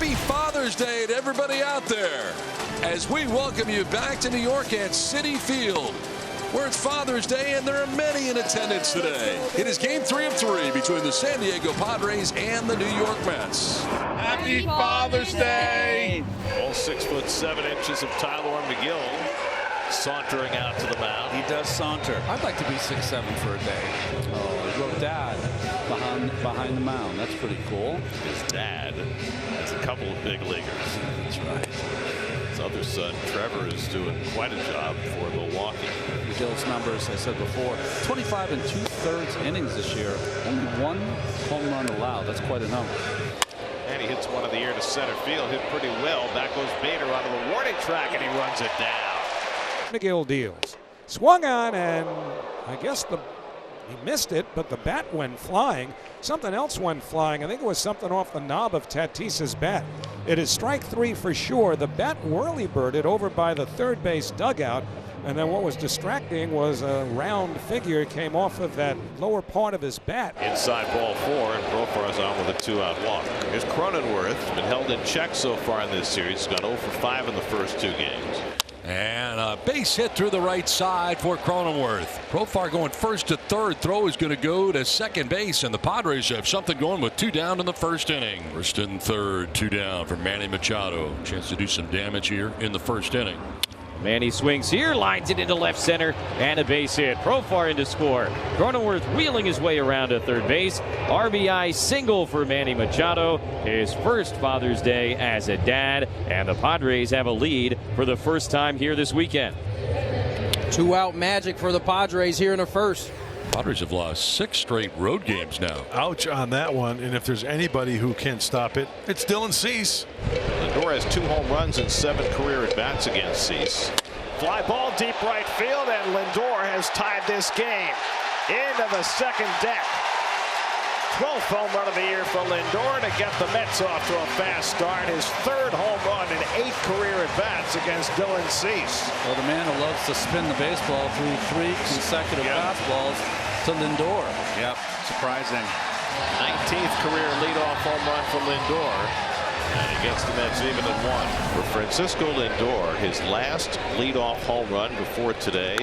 Happy Father's Day to everybody out there as we welcome you back to New York at Citi Field, where it's Father's Day and there are many in attendance today. It is Game 3 of 3 between the San Diego Padres and the New York Mets. Happy Father's Day! All 6'7" of Tyler McGill sauntering out to the mound. He does saunter. I'd like to be 6'7" for a day. Oh, he wrote Dad behind the mound. That's pretty cool. His dad has a couple of big leaguers. That's right. His other son, Trevor, is doing quite a job for Milwaukee. McGill's numbers, I said before, 25 2/3 innings this year. Only one home run allowed. That's quite a number. And he hits one in the air to center field. Hit pretty well. Back goes Bader onto the warning track, and he runs it down. McGill deals. Swung on, and I guess he missed it, but the bat went flying. Something else went flying. I think it was something off the knob of Tatis's bat. It is strike 3 for sure. The bat whirly-birded over by the third base dugout, and then what was distracting was a round figure came off of that lower part of his bat. Inside ball 4, and Profar's on with a 2-out walk. Here's Cronenworth, been held in check so far in this series. He's gone 0 for 5 in the first 2 games. And a base hit through the right side for Cronenworth. Profar going first to third. Throw is going to go to second base, and the Padres have something going with 2 down in the first inning. First and third, 2 down for Manny Machado. Chance to do some damage here in the first inning. Manny swings here, lines it into left center, and a base hit. Profar in to score. Cronenworth wheeling his way around to third base. RBI single for Manny Machado. His first Father's Day as a dad, and the Padres have a lead for the first time here this weekend. 2-out magic for the Padres here in the first. Padres have lost 6 straight road games now. Ouch on that one, and if there's anybody who can stop it, it's Dylan Cease. Lindor has 2 home runs and 7 career at-bats against Cease. Fly ball deep right field, and Lindor has tied this game into the second deck. 12th home run of the year for Lindor to get the Mets off to a fast start. His 3rd home run and 8 career at-bats against Dylan Cease. Well, the man who loves to spin the baseball through 3 consecutive fastballs to Lindor. Yep, surprising. 19th career leadoff home run for Lindor. And against the Mets even at 1. For Francisco Lindor, his last leadoff home run before today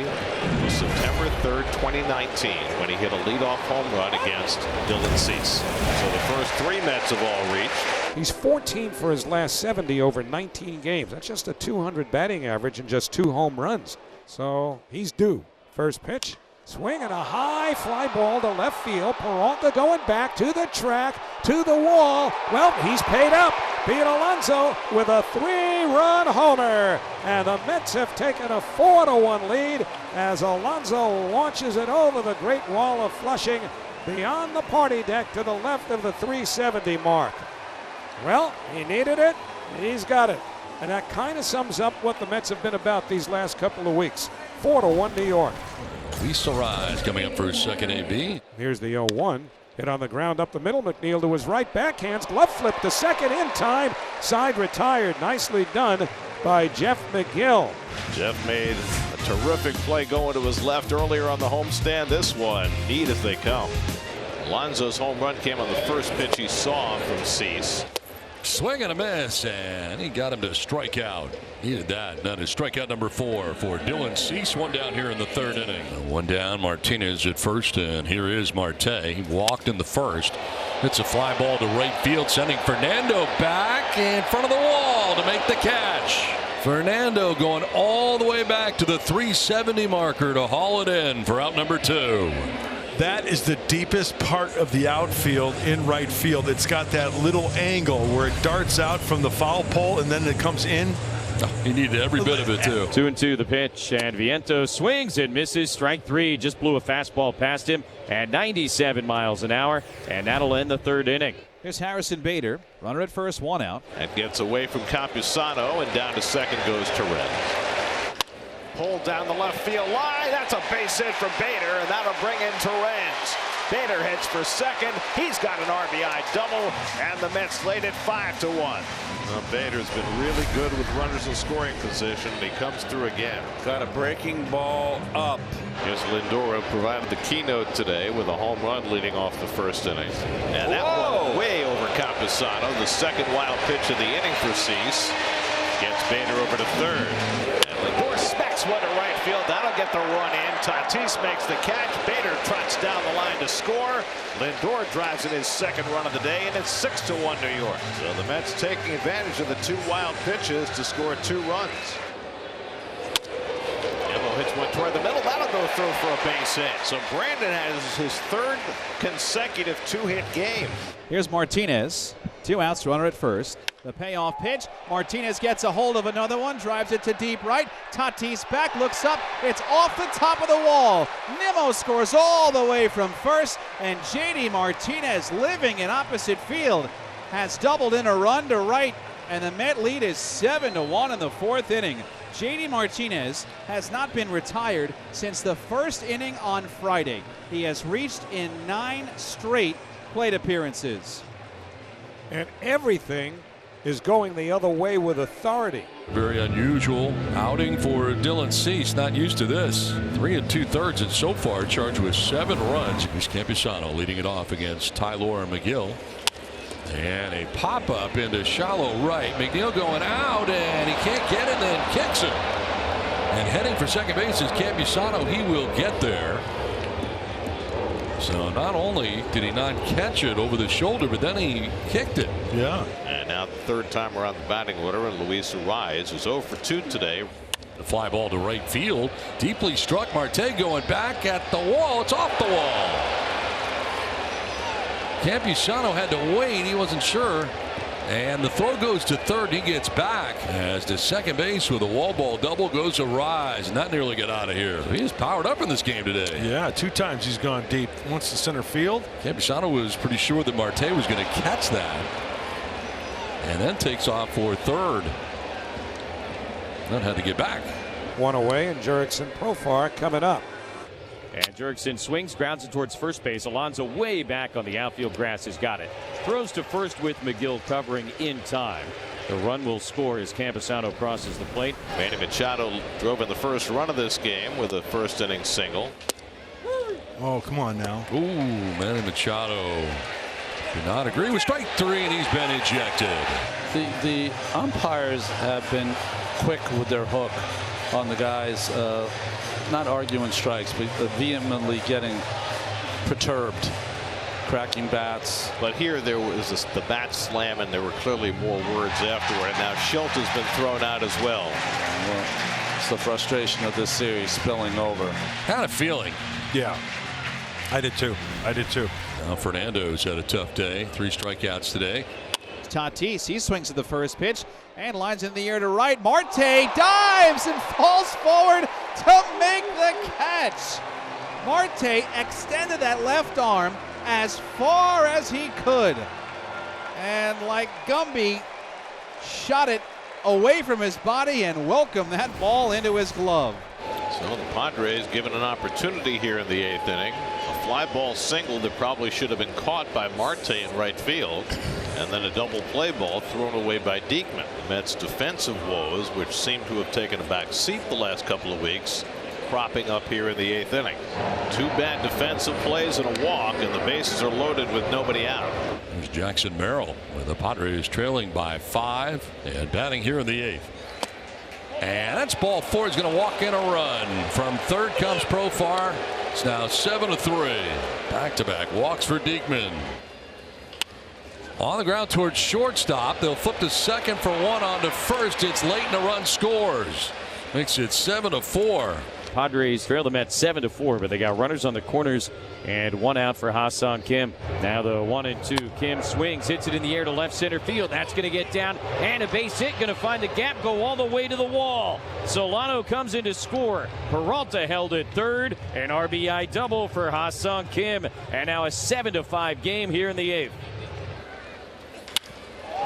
was September 3rd, 2019, when he hit a leadoff home run against Dylan Cease. So the first 3 Mets have all reached. He's 14 for his last 70 over 19 games. That's just a 200 batting average and just 2 home runs. So he's due. First pitch. Swing and a high fly ball to left field. Peralta going back to the track, to the wall. Well, he's paid up. Pete Alonso with a 3-run homer. And the Mets have taken a 4-1 lead as Alonso launches it over the Great Wall of Flushing beyond the party deck to the left of the 370 mark. Well, he needed it. He's got it. And that kind of sums up what the Mets have been about these last couple of weeks. 4-1 New York. Luis Arraez coming up for his second AB. Here's the 0-1. Hit on the ground up the middle. McNeil to his right, backhands, glove flip to second in time. Side retired. Nicely done by Jeff McGill. Jeff made a terrific play going to his left earlier on the homestand. This one, neat as they come. Alonso's home run came on the first pitch he saw from Cease. Swing and a miss, and he got him to strike out. Needed that. That is strikeout number 4 for Dylan Cease. 1 down here in the 3rd inning. 1 down, Martinez at first, and here is Marte. He walked in the first. It's a fly ball to right field, sending Fernando back in front of the wall to make the catch. Fernando going all the way back to the 370 marker to haul it in for out number 2. That is the deepest part of the outfield in right field. It's got that little angle where it darts out from the foul pole and then it comes in. He needed every bit of it, too. 2-2 the pitch, and Vientos swings and misses. Strike 3. Just blew a fastball past him at 97 miles an hour, and that'll end the 3rd inning. Here's Harrison Bader. Runner at first, 1 out. That gets away from Campusano, and down to second goes Torres. Pulled down the left field line. That's a base hit from Bader, and that'll bring in Torres. Bader heads for second. He's got an RBI double, and the Mets lead it 5-1. Well, Bader's been really good with runners in scoring position, and he comes through again. Got a breaking ball up. Here's Lindor, who provided the keynote today with a home run leading off the first inning. And that one way over Campusano. The second wild pitch of the inning for Cease. Gets Bader over to third. And Lindor smacks one to right field. That'll get the run in. Tatis makes the catch. Bader trots down the line to score. Lindor drives in his second run of the day, and it's 6-1 New York. So the Mets taking advantage of the two wild pitches to score 2 runs. Hits one toward the middle. That'll go through for a base hit. So Brandon has his third consecutive 2-hit game. Here's Martinez. 2 outs, runner at first. The payoff pitch. Martinez gets a hold of another one, drives it to deep right. Tatis back, looks up. It's off the top of the wall. Nimmo scores all the way from first, and J.D. Martinez, living in opposite field, has doubled in a run to right, and the Met lead is 7-1 in the 4th inning. J.D. Martinez has not been retired since the first inning on Friday. He has reached in 9 straight plate appearances. And everything is going the other way with authority. Very unusual outing for Dylan Cease. Not used to this. 3 2/3 and so far charged with 7 runs. Here's Campusano leading it off against Tylor and McGill. And a pop-up into shallow right. McNeil going out, and he can't get it, then kicks it. And heading for second base is Campusano. He will get there. So not only did he not catch it over the shoulder, but then he kicked it. Yeah. And now the third time around the batting order, and Luis Arraez is 0 for 2 today. The fly ball to right field. Deeply struck. Marte going back at the wall. It's off the wall. Campusano had to wait. He wasn't sure. And the throw goes to third. He gets back as to second base with a wall ball double goes Arraez, and that nearly got out of here. He is powered up in this game today. Yeah, 2 times he's gone deep. Once to center field. Campusano was pretty sure that Marte was going to catch that, and then takes off for third. Then had to get back. 1 away, and Jurickson Profar coming up. And Jurickson swings, grounds it towards first base. Alonso way back on the outfield grass has got it. Throws to first with McGill covering in time. The run will score as Campusano crosses the plate. Manny Machado drove in the first run of this game with a first inning single. Oh, come on now. Ooh, Manny Machado did not agree with strike 3, and he's been ejected. The umpires have been quick with their hook on the guys. Not arguing strikes, but vehemently getting perturbed, cracking bats. But here there was the bat slam, and there were clearly more words afterward. And now Schilt has been thrown out as well. It's the frustration of this series spilling over. Had a feeling. Yeah, I did too. Now Fernando's had a tough day. 3 strikeouts today. Tatis, he swings at the first pitch and lines in the air to right. Marte dives and falls forward to make the catch. Marte extended that left arm as far as he could, and like Gumby, shot it away from his body and welcomed that ball into his glove. So the Padres given an opportunity here in the 8th inning. A fly ball single that probably should have been caught by Marte in right field, and then a double play ball thrown away by Diekman. The Mets' defensive woes, which seem to have taken a back seat the last couple of weeks, cropping up here in the 8th inning. 2 bad defensive plays and a walk, and the bases are loaded with nobody out. There's Jackson Merrill with the Padres trailing by 5 and batting here in the 8th. And that's ball 4. He's going to walk in a run. From third comes Profar. It's now 7-3. Back-to-back walks for Diekman. On the ground towards shortstop. They'll flip to second for 1 on to first. It's late and a run scores. Makes it 7-4. Padres trail the Mets 7-4, but they got runners on the corners and 1 out for Ha-Seong Kim. Now the 1-2. Kim swings, hits it in the air to left center field. That's going to get down and a base hit. Going to find the gap, go all the way to the wall. Solano comes in to score. Peralta held at third. An RBI double for Ha-Seong Kim. And now a 7-5 game here in the 8th.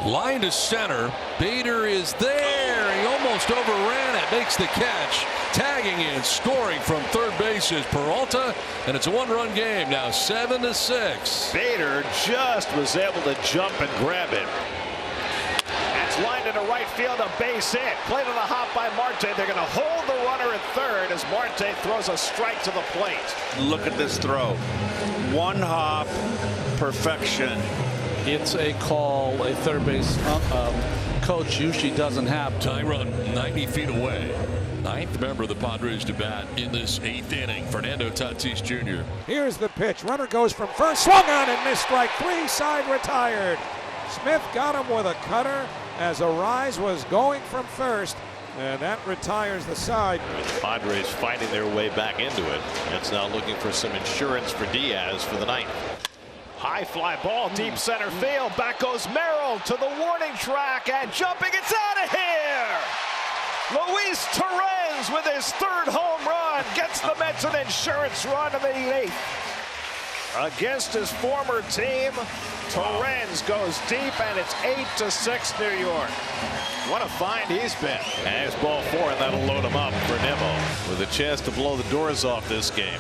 Line to center. Bader is there. He almost overran it. Makes the catch. Tagging in, scoring from third base is Peralta, and it's a 1-run game now, 7-6. Bader just was able to jump and grab it. That's lined into right field, a base hit. Played on a hop by Marte. They're going to hold the runner at third as Marte throws a strike to the plate. Look at this throw. 1 hop, perfection. It's a call a third base coach usually doesn't have. Tie run 90 feet away. Ninth member of the Padres to bat in this 8th inning, Fernando Tatis Jr. Here's the pitch. Runner goes from first, swung on and missed strike 3, side retired. Smith got him with a cutter as Arise was going from first, and that retires the side. The Padres fighting their way back into it. It's now looking for some insurance for Diaz for the ninth. High fly ball, deep center field. Back goes Merrill to the warning track and jumping. It's out of here. Luis Torrens with his 3rd home run gets the Mets an insurance run in the 8th. Against his former team, Torrens goes deep, and it's 8-6 New York. What a find he's been. And it's ball 4, and that'll load him up for Nimmo with a chance to blow the doors off this game.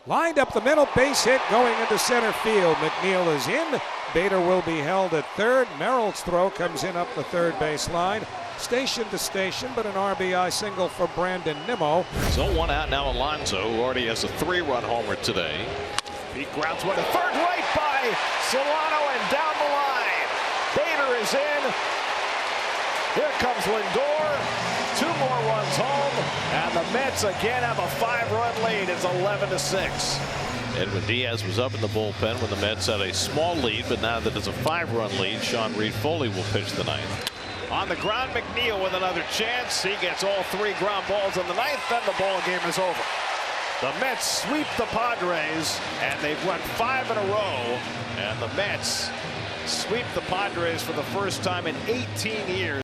Lined up the middle, base hit going into center field. McNeil is in. Bader will be held at third. Merrill's throw comes in up the third base line. Station to station, but an RBI single for Brandon Nimmo. So 1 out now. Alonso, who already has a 3-run homer today. He grounds one to third, right by Solano and down the line. Bader is in. Here comes Lindor. 2 more runs home, and the Mets again have a 5-run lead. It's 11-6. Edwin Diaz was up in the bullpen when the Mets had a small lead, but now that it's a 5-run lead, Sean Reed-Foley will pitch the ninth. On the ground, McNeil with another chance. He gets all 3 ground balls in the ninth, then the ball game is over. The Mets sweep the Padres, and they've won 5 in a row, and the Mets sweep the Padres for the first time in 18 years.